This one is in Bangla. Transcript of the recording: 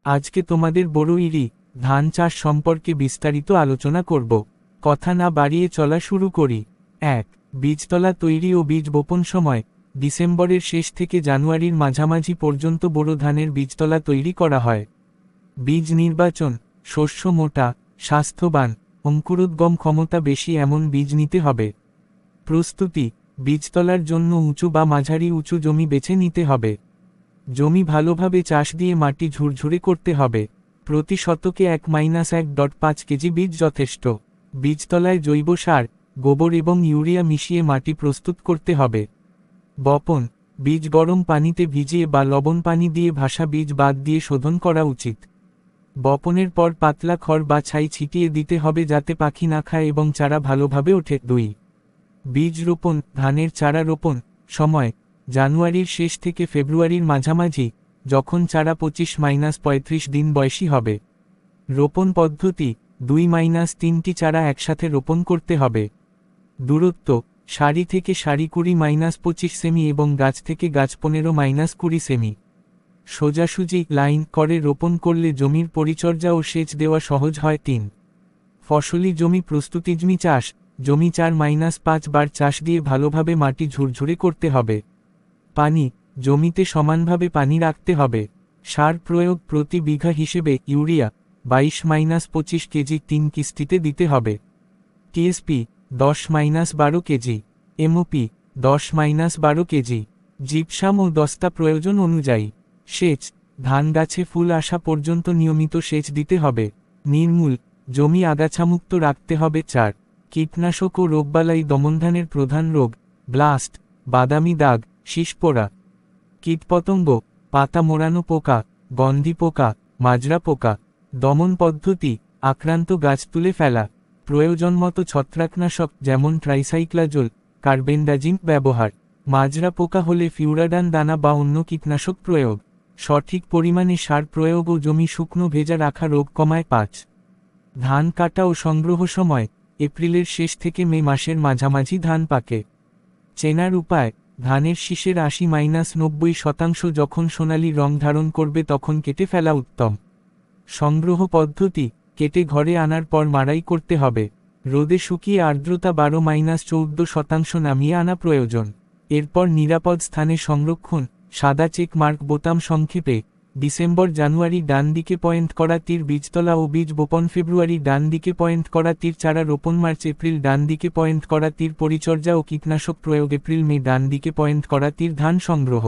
আজকে তোমাদের বড় ইরি ধান চাষ সম্পর্কে বিস্তারিত আলোচনা করব। কথা না বাড়িয়ে চলা শুরু করি। ১. বীজতলা তৈরি ও বীজ বপন সময় ডিসেম্বরের শেষ থেকে জানুয়ারির মাঝামাঝি পর্যন্ত বোরো ধানের বীজতলা তৈরি করা হয়। বীজ নির্বাচন: শস্য মোটা, স্বাস্থ্যবান, অঙ্কুরোদ্গম ক্ষমতা বেশি এমন বীজ নিতে হবে। প্রস্তুতি: বীজতলার জন্য উঁচু বা মাঝারি উঁচু জমি বেছে নিতে হবে। জমি ভালোভাবে চাষ দিয়ে মাটি ঝুরঝুরে করতে হবে। প্রতি শতকে 1-1.5 কেজি বীজ যথেষ্ট। বীজতলায় জৈব সার, গোবর এবং ইউরিয়া মিশিয়ে মাটি প্রস্তুত করতে হবে। বপন: বীজ গরম পানিতে ভিজিয়ে বা লবণ পানি দিয়ে ভাসা বীজ বাদ দিয়ে শোধন করা উচিত। বপনের পর পাতলা খড় বা ছাই ছিটিয়ে দিতে হবে যাতে পাখি না খায় এবং চারা ভালোভাবে ওঠে। ২. বীজ রোপণ: ধানের চারা রোপণ সময় জানুয়ারির শেষ থেকে ফেব্রুয়ারির মাঝামাঝি, যখন চারা 25-35 দিন বয়সী হবে। রোপণ পদ্ধতি: 2-3টি চারা একসাথে রোপণ করতে হবে। দূরত্ব: সারি থেকে সারি 20-25 সেমি এবং গাছ থেকে গাছ 15-20 সেমি। সোজাসুজি লাইন করে রোপণ করলে জমির পরিচর্যা ও সেচ দেওয়া সহজ হয়। ৩. ফসলি জমি প্রস্তুতি: জমি চাষ: জমি 4-5 বার চাষ দিয়ে ভালোভাবে মাটি ঝুরঝুরে করতে হবে। পানি: জমিতে সমানভাবে পানি রাখতে হবে। সার প্রয়োগ: প্রতি বিঘা হিসেবে ইউরিয়া 22-25 কেজি 3 কিস্তিতে দিতে হবে। টিএসপি 10-12 কেজি। এমওপি 10-12 কেজি। জিপসাম ও দস্তা প্রয়োজন অনুযায়ী। সেচ: ধান গাছে ফুল আসা পর্যন্ত নিয়মিত সেচ দিতে হবে। নির্মূল: জমি আগাছামুক্ত রাখতে হবে। ৪. কীটনাশক ও রোগবালাই দমন: ধানের প্রধান রোগ ব্লাস্ট, বাদামি দাগ, শীষপোড়া। কীটপতঙ্গ: পাতা মোড়ানো পোকা, গন্ধি পোকা, মাজরা পোকা। দমন পদ্ধতি: আক্রান্ত গাছ তুলে ফেলা। প্রয়োজনমতো ছত্রাকনাশক যেমন ট্রাইসাইক্লাজোল, কার্বেন্ডাজিম ব্যবহার। মাজরা পোকা হলে ফিউরাডান দানা বা অন্য কীটনাশক প্রয়োগ। সঠিক পরিমাণে সার প্রয়োগ ও জমি শুকনো ভেজা রাখা রোগ কমায়। ৫. ধান কাটা ও সংগ্রহ সময় এপ্রিলের শেষ থেকে মে মাসের মাঝামাঝি ধান পাকে। চেনার উপায়: ধানের শীষের 80-90% যখন সোনালী রং ধারণ করবে তখন কেটে ফেলা উত্তম। সংগ্রহ পদ্ধতি: কেটে ঘরে আনার পর মাড়াই করতে হবে। রোদে শুকিয়ে আর্দ্রতা 12-14% নামিয়ে আনা প্রয়োজন। এরপর নিরাপদ স্থানে সংরক্ষণ। সাদা চেক মার্ক বোতাম সংক্ষেপে: ডিসেম্বর জানুয়ারি ডান দিকে পয়েন্ট করা তীর বীজতলা ও বীজ বপন, ফেব্রুয়ারি ডান দিকে পয়েন্ট করা তীর চারা রোপণ, মার্চ এপ্রিল ডান দিকে পয়েন্ট করা তীর পরিচর্যা ও কীটনাশক প্রয়োগ, এপ্রিল মে ডান দিকে পয়েন্ট করা তীর ধান সংগ্রহ।